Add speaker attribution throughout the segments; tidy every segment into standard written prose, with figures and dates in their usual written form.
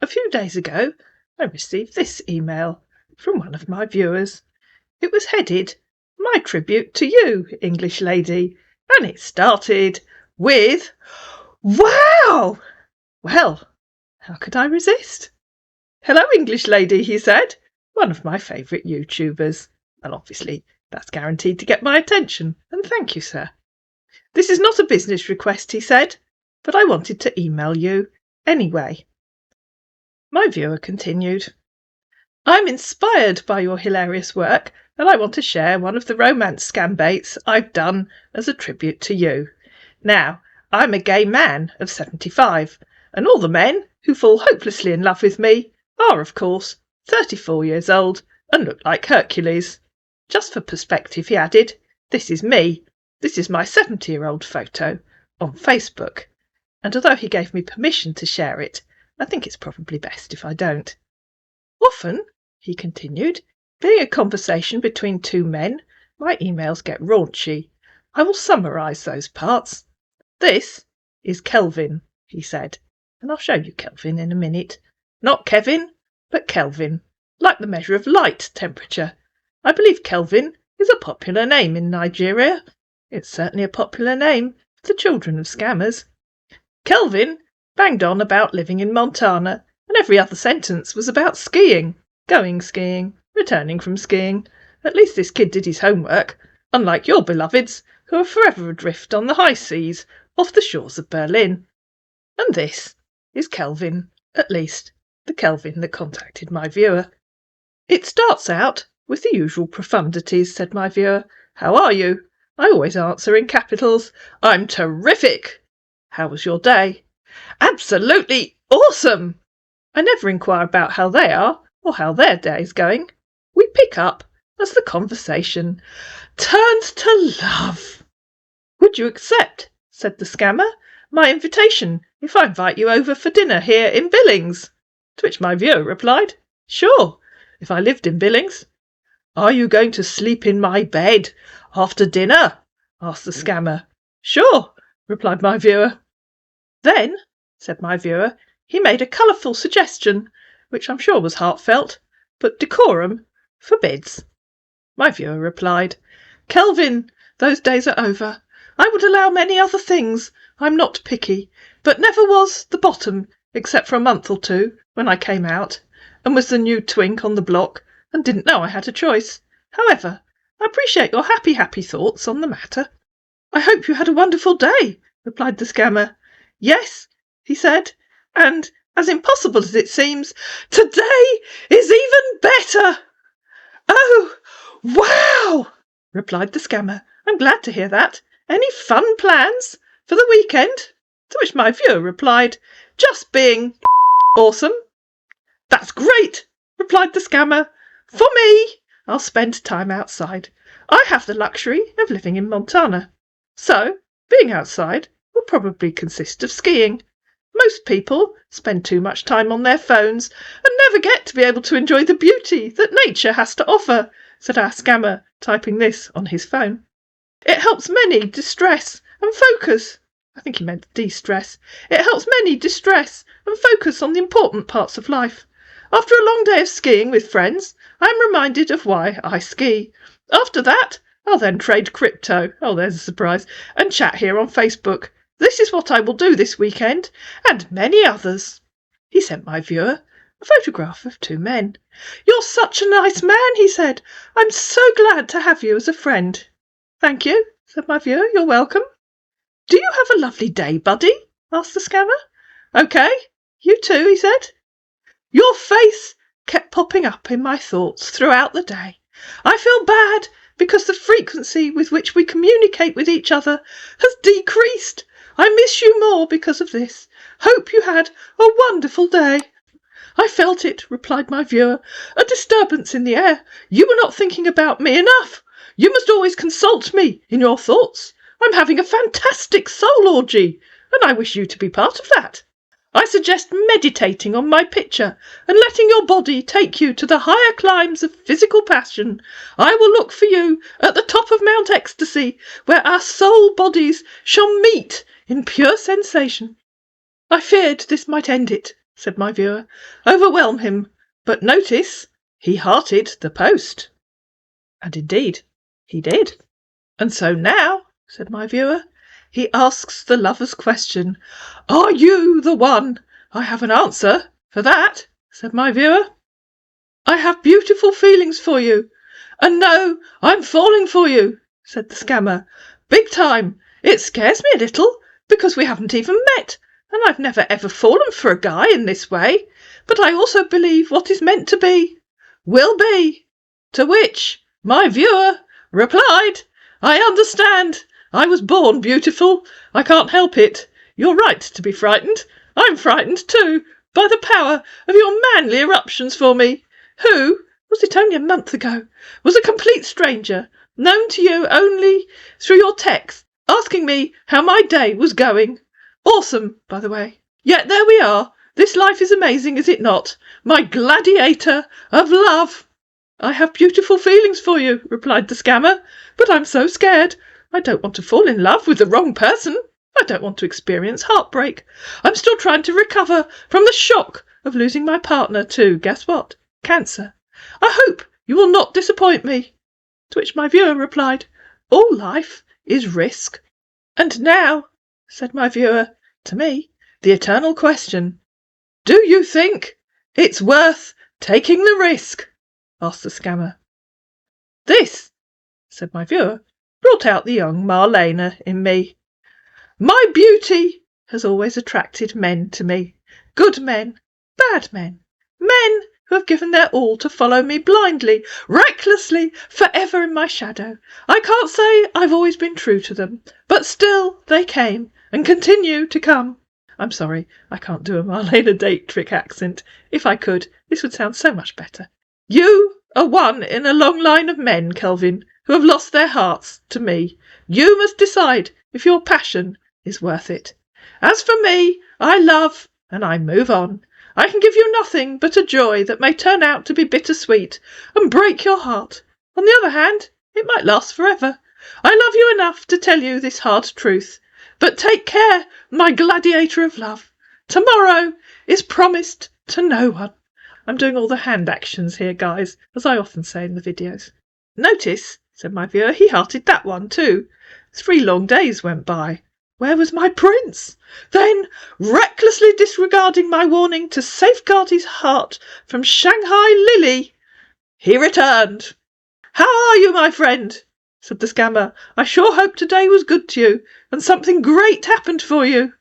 Speaker 1: A few days ago, I received this email from one of my viewers. It was headed, "My tribute to you, English lady," and it started with, "Wow!" Well, how could I resist? "Hello, English lady," he said, one of my favourite YouTubers. And obviously, that's guaranteed to get my attention, and thank you, sir. "This is not a business request," he said, "but I wanted to email you anyway." My viewer continued, "I'm inspired by your hilarious work, and I want to share one of the romance scambaits I've done as a tribute to you. Now, I'm a gay man of 75, and all the men who fall hopelessly in love with me are, of course, 34 years old and look like Hercules. Just for perspective," he added, "this is me. This is my 70-year-old photo on Facebook. And although he gave me permission to share it, I think it's probably best if I don't. Often," he continued, "being a conversation between two men, my emails get raunchy. I will summarise those parts. This is Kelvin," he said, and I'll show you Kelvin in a minute. Not Kevin, but Kelvin, like the measure of light temperature. I believe Kelvin is a popular name in Nigeria. It's certainly a popular name for the children of scammers. Kelvin banged on about living in Montana, and every other sentence was about skiing, going skiing, returning from skiing. At least this kid did his homework, unlike your beloveds, who are forever adrift on the high seas off the shores of Berlin. And this is Kelvin, at least the Kelvin that contacted my viewer. "It starts out with the usual profundities," said my viewer. "How are you?" I always answer in capitals. "I'm terrific." "How was your day?" "Absolutely awesome." I never inquire about how they are or how their day's going. We pick up as the conversation turns to love. "Would you accept," said the scammer, "my invitation if I invite you over for dinner here in Billings?" To which my viewer replied, "Sure, if I lived in Billings." "Are you going to sleep in my bed after dinner?" asked the scammer. "Sure," replied my viewer. "Then," said my viewer, "he made a colourful suggestion, which I'm sure was heartfelt, but decorum forbids." My viewer replied, "Kelvin, those days are over. I would allow many other things. I'm not picky, but never was the bottom except for a month or two when I came out and was the new twink on the block and didn't know I had a choice. However, I appreciate your happy thoughts on the matter." "I hope you had a wonderful day," replied the scammer. "Yes," he said, "and as impossible as it seems, today is even better." "Oh, wow," replied the scammer. "I'm glad to hear that. Any fun plans for the weekend?" To which my viewer replied, "Just being awesome." "That's great," replied the scammer. "For me, I'll spend time outside. I have the luxury of living in Montana. So, being outside will probably consist of skiing. Most people spend too much time on their phones and never get to be able to enjoy the beauty that nature has to offer," said our scammer, typing this on his phone. "It helps many distress and focus." I think he meant de-stress. "It helps many distress and focus on the important parts of life. After a long day of skiing with friends, I am reminded of why I ski. After that, I'll then trade crypto," oh, there's a surprise, "and chat here on Facebook. This is what I will do this weekend, and many others." He sent my viewer a photograph of two men. "You're such a nice man," he said. "I'm so glad to have you as a friend." "Thank you," said my viewer. "You're welcome." "Do you have a lovely day, buddy?" asked the scammer. "Okay, you too," he said. "Your face kept popping up in my thoughts throughout the day. I feel bad because the frequency with which we communicate with each other has decreased. I miss you more because of this. Hope you had a wonderful day." "I felt it," replied my viewer. "A disturbance in the air. You were not thinking about me enough. You must always consult me in your thoughts. I'm having a fantastic soul orgy, and I wish you to be part of that. I suggest meditating on my picture and letting your body take you to the higher climes of physical passion. I will look for you at the top of Mount Ecstasy, where our soul bodies shall meet in pure sensation." I feared this might end it, said my viewer. Overwhelm him. But notice, he hearted the post. And indeed, he did. And so now, said my viewer, he asks the lover's question, Are you the one? I have an answer for that, said my viewer. I have beautiful feelings for you. And no, I'm falling for you, said the scammer. Big time. It scares me a little, because we haven't even met, and I've never ever fallen for a guy in this way. But I also believe what is meant to be will be. To which my viewer replied, I understand. I was born beautiful. I can't help it. You're right to be frightened. I'm frightened too, by the power of your manly eruptions for me, who, was it only a month ago, was a complete stranger, known to you only through your text, asking me how my day was going. Awesome, by the way. Yet there we are. This life is amazing, is it not? My gladiator of love. I have beautiful feelings for you, replied the scammer, but I'm so scared. I don't want to fall in love with the wrong person. I don't want to experience heartbreak. I'm still trying to recover from the shock of losing my partner to, guess what? Cancer. I hope you will not disappoint me. To which my viewer replied, All life is risk. And now, said my viewer, to me, the eternal question, Do you think it's worth taking the risk? Asked the scammer. This, said my viewer, brought out the young Marlena in me. My beauty has always attracted men to me. Good men, bad men, men who have given their all to follow me blindly, recklessly, forever in my shadow. I can't say I've always been true to them, but still they came and continue to come. I'm sorry, I can't do a Marlena Dietrich accent. If I could, this would sound so much better. You are one in a long line of men, Kelvin, who have lost their hearts to me. You must decide if your passion is worth it. As for me, I love and I move on. I can give you nothing but a joy that may turn out to be bittersweet and break your heart. On the other hand, it might last forever. I love you enough to tell you this hard truth. But take care, my gladiator of love. Tomorrow is promised to no one. I'm doing all the hand actions here, guys, as I often say in the videos. Notice, said my viewer, he hearted that one too. 3 long days went by. Where was my prince? Then, recklessly disregarding my warning to safeguard his heart from Shanghai Lily, he returned. How are you, my friend? Said the scammer. I sure hope today was good to you, and something great happened for you.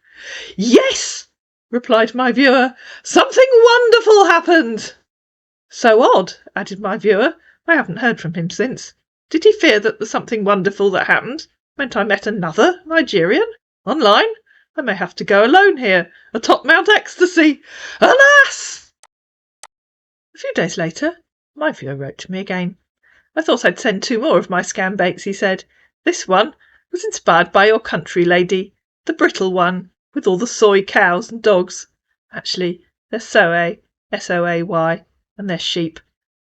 Speaker 1: Yes, replied my viewer, something wonderful happened. So odd, added my viewer. I haven't heard from him since. Did he fear that the something wonderful that happened meant I met another Nigerian? Online? I may have to go alone here, atop Mount Ecstasy. Alas! A few days later, my viewer wrote to me again. I thought I'd send 2 more of my scambaits, he said. This one was inspired by your country lady, the brittle one, with all the soy cows and dogs. Actually, they're Soay, S-O-A-Y, and they're sheep.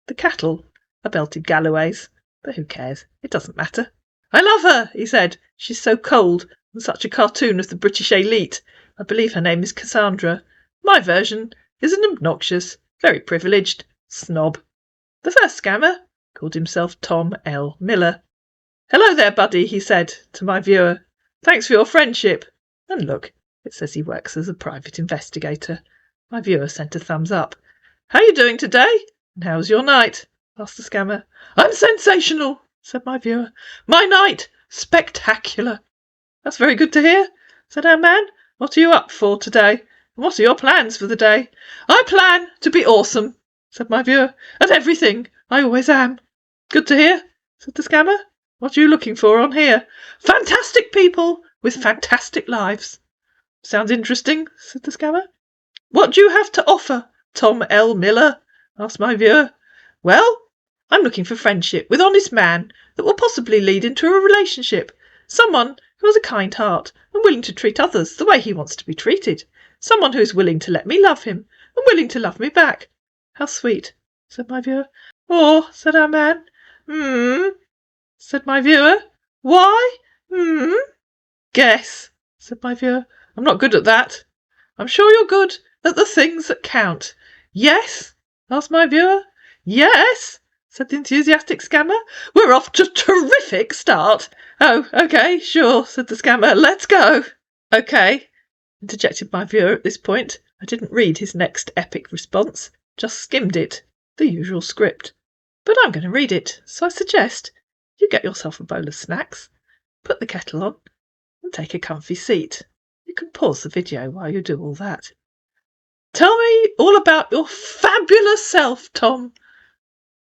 Speaker 1: The cattle are belted Galloways, but who cares? It doesn't matter. I love her, he said. She's so cold and such a cartoon of the British elite. I believe her name is Cassandra. My version is an obnoxious, very privileged snob. The first scammer called himself Tom L. Miller. Hello there, buddy, he said to my viewer. Thanks for your friendship. And look, it says he works as a private investigator. My viewer sent a thumbs up. How are you doing today? And how's your night? Asked the scammer. I'm sensational, said my viewer. My night spectacular. That's very good to hear, said our man. What are you up for today? And what are your plans for the day? I plan to be awesome, said my viewer. At everything. I always am. Good to hear, said the scammer. What are you looking for on here? Fantastic people with fantastic lives. Sounds interesting, said the scammer. What do you have to offer, Tom L. Miller? Asked my viewer. Well, I'm looking for friendship with honest man that will possibly lead into a relationship. Someone who has a kind heart and willing to treat others the way he wants to be treated. Someone who is willing to let me love him and willing to love me back. How sweet, said my viewer. Or, said our man. Said my viewer. Why? Guess, said my viewer. I'm not good at that. I'm sure you're good at the things that count. Yes? Asked my viewer. Yes, said the enthusiastic scammer. We're off to a terrific start. Oh, OK, sure, said the scammer. Let's go. OK, interjected my viewer at this point. I didn't read his next epic response, just skimmed it, the usual script. But I'm going to read it, so I suggest you get yourself a bowl of snacks, put the kettle on, and take a comfy seat. You can pause the video while you do all that. Tell me all about your fabulous self, Tom,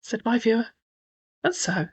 Speaker 1: said my viewer. And so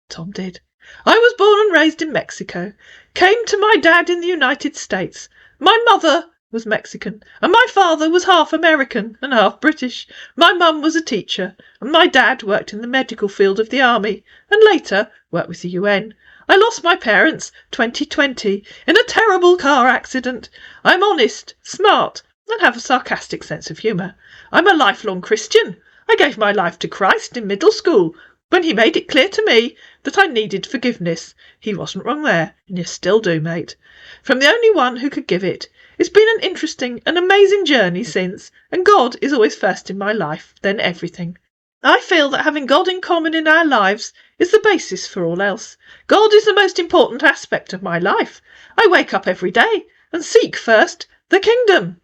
Speaker 1: Tom did. I was born and raised in Mexico, came to my dad in the United States. My mother was Mexican, and my father was half American and half British. My mum was a teacher, and my dad worked in the medical field of the army, and later worked with the UN. I lost my parents 2020 in a terrible car accident. I'm honest, smart, and have a sarcastic sense of humour. I'm a lifelong Christian. I gave my life to Christ in middle school when he made it clear to me that I needed forgiveness. He wasn't wrong there, and you still do, mate. From the only one who could give it. It's been an interesting and amazing journey since, and God is always first in my life, then everything. I feel that having God in common in our lives is the basis for all else. God is the most important aspect of my life. I wake up every day and seek first the kingdom.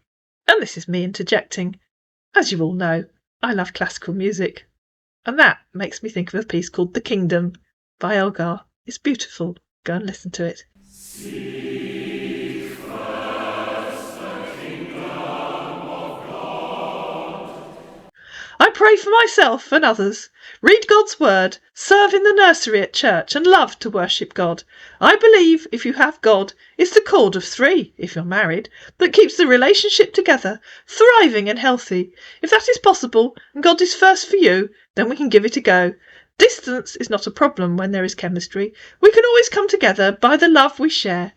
Speaker 1: And this is me interjecting. As you all know, I love classical music. And that makes me think of a piece called The Kingdom by Elgar. It's beautiful. Go and listen to it. Seek first the kingdom of God. I pray for myself and others. Read God's word, serve in the nursery at church, and love to worship God. I believe if you have God, it's the cord of three, if you're married, that keeps the relationship together, thriving and healthy. If that is possible, and God is first for you, then we can give it a go. Distance is not a problem when there is chemistry. We can always come together by the love we share.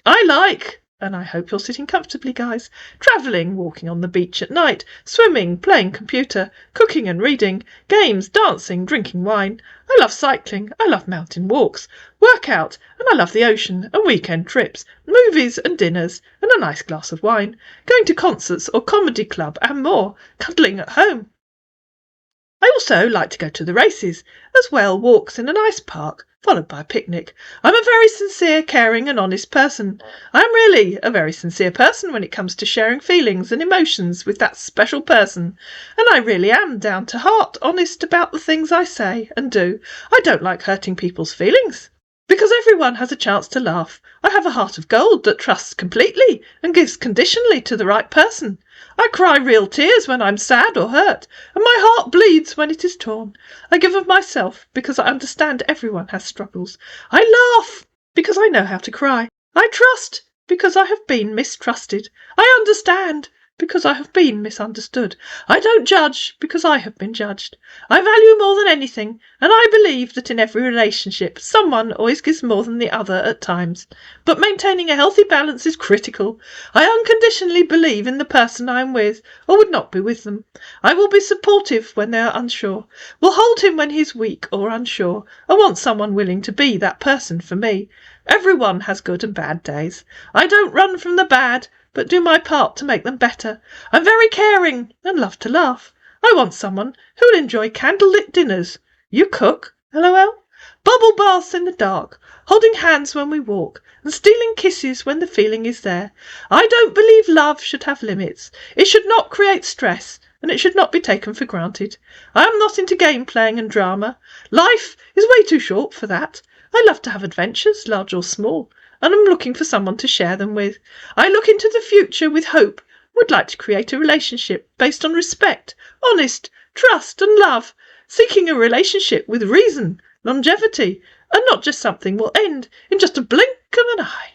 Speaker 1: I like, and I hope you're sitting comfortably, guys, travelling, walking on the beach at night, swimming, playing computer, cooking and reading, games, dancing, drinking wine. I love cycling, I love mountain walks, workout, and I love the ocean and weekend trips, movies and dinners, and a nice glass of wine, going to concerts or comedy club and more, cuddling at home. I also like to go to the races, as well walks in a nice park, followed by a picnic. I'm a very sincere, caring and honest person. I am really a very sincere person when it comes to sharing feelings and emotions with that special person, and I really am down to heart honest about the things I say and do. I don't like hurting people's feelings. Because everyone has a chance to laugh. I have a heart of gold that trusts completely and gives conditionally to the right person. I cry real tears when I'm sad or hurt, and my heart bleeds when it is torn. I give of myself because I understand everyone has struggles. I laugh because I know how to cry. I trust because I have been mistrusted. I understand because I have been misunderstood. I don't judge because I have been judged. I value more than anything, and I believe that in every relationship someone always gives more than the other at times. But maintaining a healthy balance is critical. I unconditionally believe in the person I am with, or would not be with them. I will be supportive when they are unsure, will hold him when he is weak or unsure. I want someone willing to be that person for me. Everyone has good and bad days. I don't run from the bad, but do my part to make them better. I'm very caring and love to laugh. I want someone who will enjoy candlelit dinners. You cook? LOL. Bubble baths in the dark, holding hands when we walk, and stealing kisses when the feeling is there. I don't believe love should have limits. It should not create stress, and it should not be taken for granted. I am not into game playing and drama. Life is way too short for that. I love to have adventures, large or small, and I'm looking for someone to share them with. I look into the future with hope, would like to create a relationship based on respect, honest, trust and love, seeking a relationship with reason, longevity, and not just something will end in just a blink of an eye.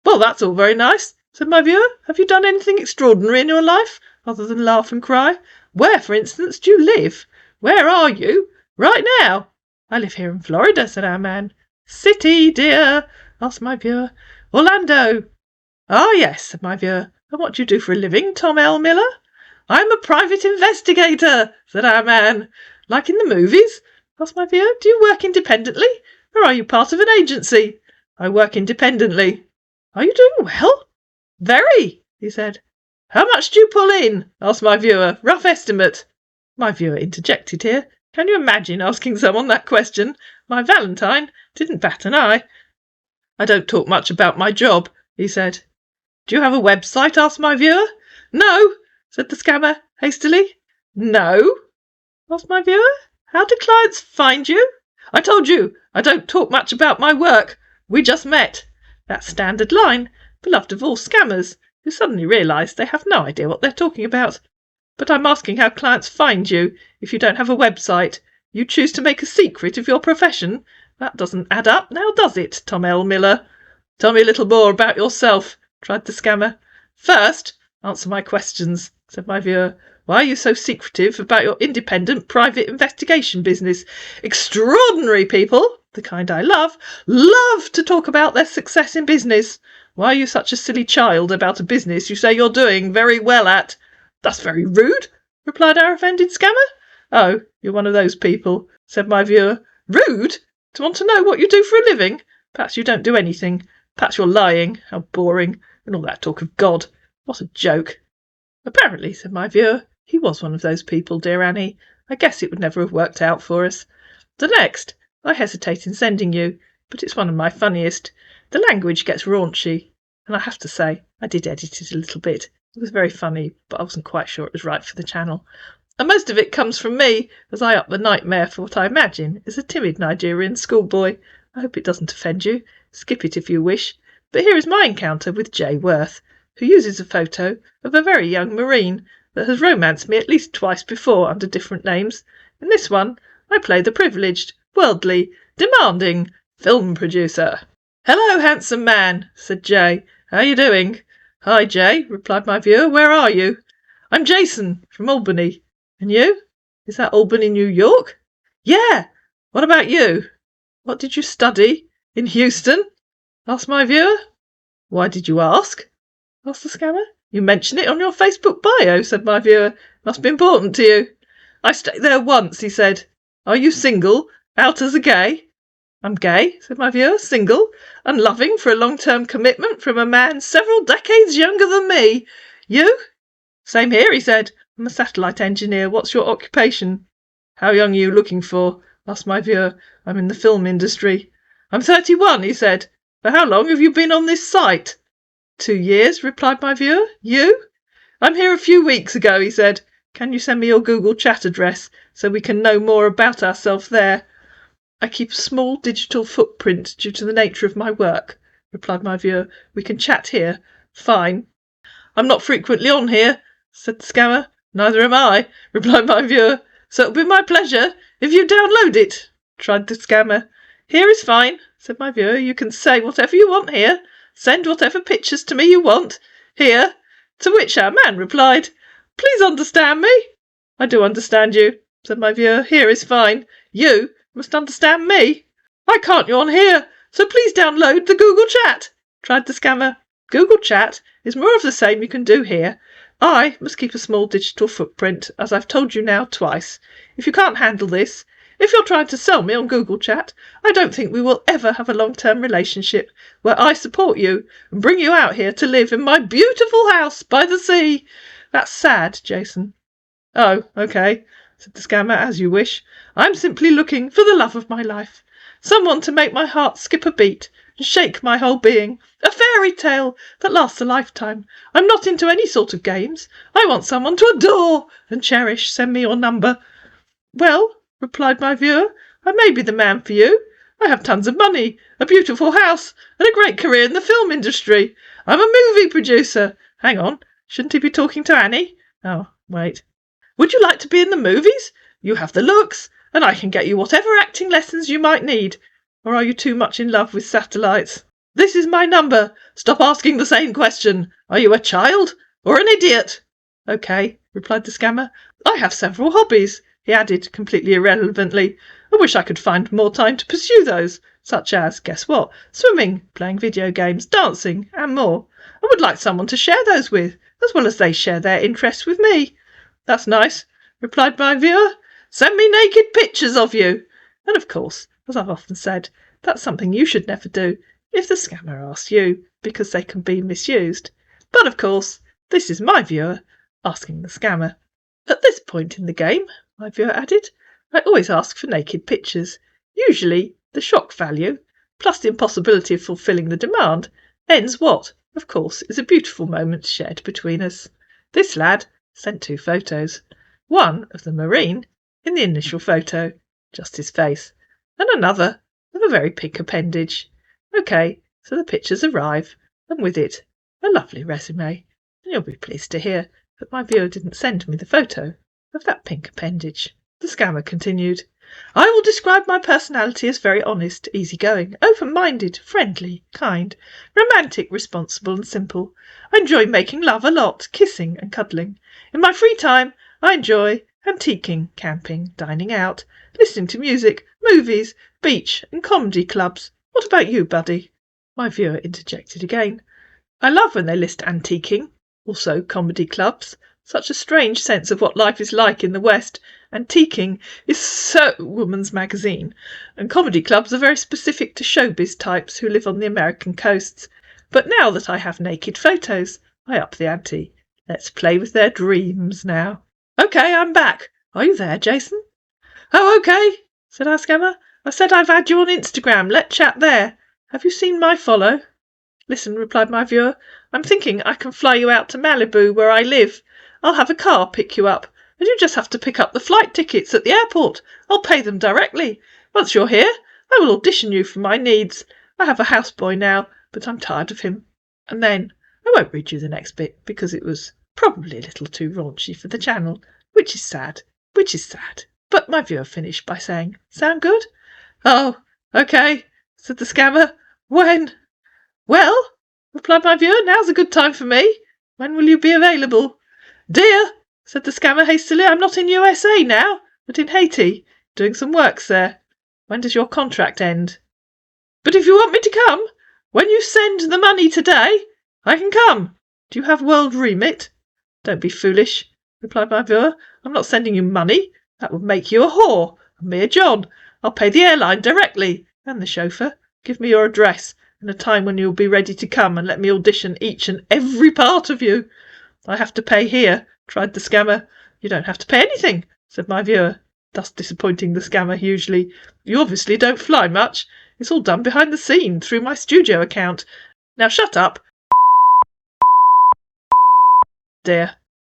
Speaker 1: Well, that's all very nice, said my viewer. Have you done anything extraordinary in your life, other than laugh and cry? Where, for instance, do you live? Where are you? Right now? I live here in Florida, said our man. City, dear? Asked my viewer. Orlando. Ah, yes, said my viewer. And what do you do for a living, Tom L. Miller? I'm a private investigator, said our man. Like in the movies? Asked my viewer. Do you work independently, or are you part of an agency? I work independently. Are you doing well? Very, he said. How much do you pull in? Asked my viewer. Rough estimate. My viewer interjected here. Can you imagine asking someone that question? My Valentine didn't bat an eye. I don't talk much about my job, he said. Do you have a website? Asked my viewer. No, said the scammer hastily. No? Asked my viewer. How do clients find you? I told you, I don't talk much about my work. We just met. That standard line, beloved of all scammers, who suddenly realise they have no idea what they're talking about. But I'm asking how clients find you if you don't have a website. You choose to make a secret of your profession. That doesn't add up, now does it, Tom L. Miller? Tell me a little more about yourself, tried the scammer. First, answer my questions, said my viewer. Why are you so secretive about your independent private investigation business? Extraordinary people, the kind I love to talk about their success in business. Why are you such a silly child about a business you say you're doing very well at? That's very rude, replied our offended scammer. Oh, you're one of those people, said my viewer. Rude? To want to know what you do for a living? Perhaps you don't do anything. Perhaps you're lying. How boring. And all that talk of God. What a joke. Apparently, said my viewer, he was one of those people, dear Annie. I guess it would never have worked out for us. The next, I hesitate in sending you, but it's one of my funniest. The language gets raunchy, and I have to say, I did edit it a little bit. It was very funny, but I wasn't quite sure it was right for the channel. And most of it comes from me, as I up the nightmare for what I imagine is a timid Nigerian schoolboy. I hope it doesn't offend you. Skip it if you wish. But here is my encounter with J. Worth, who uses a photo of a very young Marine that has romanced me at least twice before under different names. In this one, I play the privileged, worldly, demanding film producer. Hello, handsome man, said J. How are you doing? Hi, J, replied my viewer. Where are you? I'm Jason, from Albany. And you? Is that Albany, New York? Yeah. What about you? What did you study? In Houston? Asked my viewer. Why did you ask? Asked the scammer. You mention it on your Facebook bio, said my viewer. Must be important to you. I stayed there once, he said. Are you single? Out as a gay? I'm gay, said my viewer, single, and loving for a long-term commitment from a man several decades younger than me. You? Same here, he said. I'm a satellite engineer. What's your occupation? How young are you looking for? Asked my viewer. I'm in the film industry. I'm 31, he said. For how long have you been on this site? 2 years, replied my viewer. You? I'm here a few weeks ago, he said. Can you send me your Google chat address so we can know more about ourselves there? I keep a small digital footprint due to the nature of my work, replied my viewer. We can chat here. Fine. I'm not frequently on here, said the scammer. Neither am I, replied my viewer. So it'll be my pleasure if you download it, tried the scammer. Here is fine, said my viewer. You can say whatever you want here. Send whatever pictures to me you want. Here. To which our man replied, Please understand me. I do understand you, said my viewer. Here is fine. You must understand me. Why can't you on here? So please download the Google chat, tried the scammer. Google chat is more of the same you can do here. I must keep a small digital footprint, as I've told you now twice. If you can't handle this, if you're trying to sell me on Google chat, I don't think we will ever have a long-term relationship where I support you and bring you out here to live in my beautiful house by the sea. That's sad, Jason. Oh, okay, said the scammer, as you wish. I'm simply looking for the love of my life. Someone to make my heart skip a beat and shake my whole being. A fairy tale that lasts a lifetime. I'm not into any sort of games. I want someone to adore and cherish. Send me your number. Well, replied my viewer, I may be the man for you. I have tons of money, a beautiful house, and a great career in the film industry. I'm a movie producer. Hang on, shouldn't he be talking to Annie? Oh, wait. Would you like to be in the movies? You have the looks, and I can get you whatever acting lessons you might need. Or are you too much in love with satellites? This is my number. Stop asking the same question. Are you a child or an idiot? Okay, replied the scammer. I have several hobbies, he added completely irrelevantly. I wish I could find more time to pursue those, such as, guess what, swimming, playing video games, dancing, and more. I would like someone to share those with, as well as they share their interests with me. That's nice, replied my viewer. Send me naked pictures of you. And of course, as I've often said, that's something you should never do if the scammer asks you, because they can be misused. But of course, This is my viewer asking the scammer. At this point in the game, my viewer added, I always ask for naked pictures. Usually the shock value, plus the impossibility of fulfilling the demand, ends what, of course, is a beautiful moment shared between us. This lad sent 2 photos. One of the Marine in the initial photo, just his face, and another of a very pink appendage. OK, so the pictures arrive, and with it, a lovely resume. And you'll be pleased to hear that my viewer didn't send me the photo of that pink appendage. The scammer continued, I will describe my personality as very honest, easygoing, open-minded, friendly, kind, romantic, responsible and simple. I enjoy making love a lot, kissing and cuddling. In my free time, I enjoy antiquing, camping, dining out, listening to music, movies, beach and comedy clubs. What about you, buddy? My viewer interjected again. I love when they list antiquing, also comedy clubs. Such a strange sense of what life is like in the West. Antiquing is so woman's magazine, and comedy clubs are very specific to showbiz types who live on the American coasts. But now that I have naked photos, I up the ante. Let's play with their dreams now. OK, I'm back. Are you there, Jason? Oh, OK, said our scammer. I said I've had you on Instagram. Let's chat there. Have you seen my follow? Listen, replied my viewer. I'm thinking I can fly you out to Malibu, where I live. I'll have a car pick you up, and you just have to pick up the flight tickets at the airport. I'll pay them directly. Once you're here, I will audition you for my needs. I have a houseboy now, but I'm tired of him. And then I won't read you the next bit, because it was probably a little too raunchy for the channel, which is sad. But my viewer finished by saying, Sound good? Oh, OK, said the scammer. When? Well, replied my viewer, now's a good time for me. When will you be available? Dear, said the scammer hastily, I'm not in USA now, but in Haiti, doing some works there. When does your contract end? But if you want me to come, when you send the money today, I can come. Do you have world remit? Don't be foolish, replied my viewer. I'm not sending you money. That would make you a whore, a mere John. I'll pay the airline directly, and the chauffeur. Give me your address and a time when you'll be ready to come, and let me audition each and every part of you. I have to pay here, tried the scammer. You don't have to pay anything, said my viewer, thus disappointing the scammer hugely. You obviously don't fly much. It's all done behind the scene, through my studio account. Now shut up. Dear.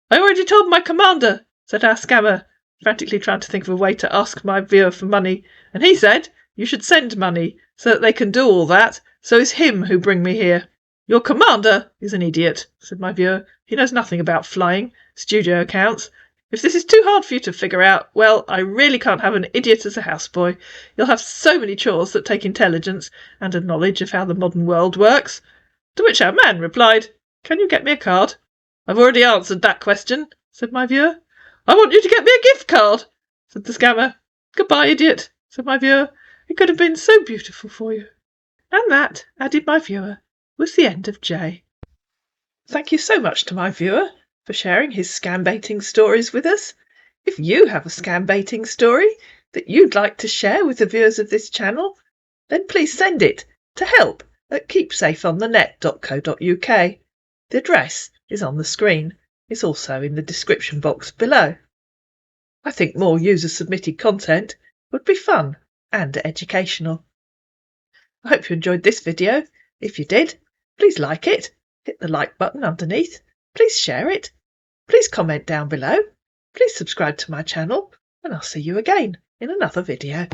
Speaker 1: I already told my commander, said our scammer, frantically trying to think of a way to ask my viewer for money, and he said you should send money, so that they can do all that, so it's him who bring me here. Your commander is an idiot, said my viewer. He knows nothing about flying, studio accounts. If this is too hard for you to figure out, well, I really can't have an idiot as a houseboy. You'll have so many chores that take intelligence and a knowledge of how the modern world works. To which our man replied, Can you get me a card? I've already answered that question, said my viewer. I want you to get me a gift card, said the scammer. Goodbye, idiot, said my viewer. It could have been so beautiful for you. And that, added my viewer, was the end of J. Thank you so much to my viewer for sharing his scambaiting stories with us. If you have a scambaiting story that you'd like to share with the viewers of this channel, then please send it to help@keepsafeonthenet.co.uk. The address is on the screen. It's also in the description box below. I think more user-submitted content would be fun and educational. I hope you enjoyed this video. If you did, please like it, hit the like button underneath, please share it, please comment down below, please subscribe to my channel, and I'll see you again in another video.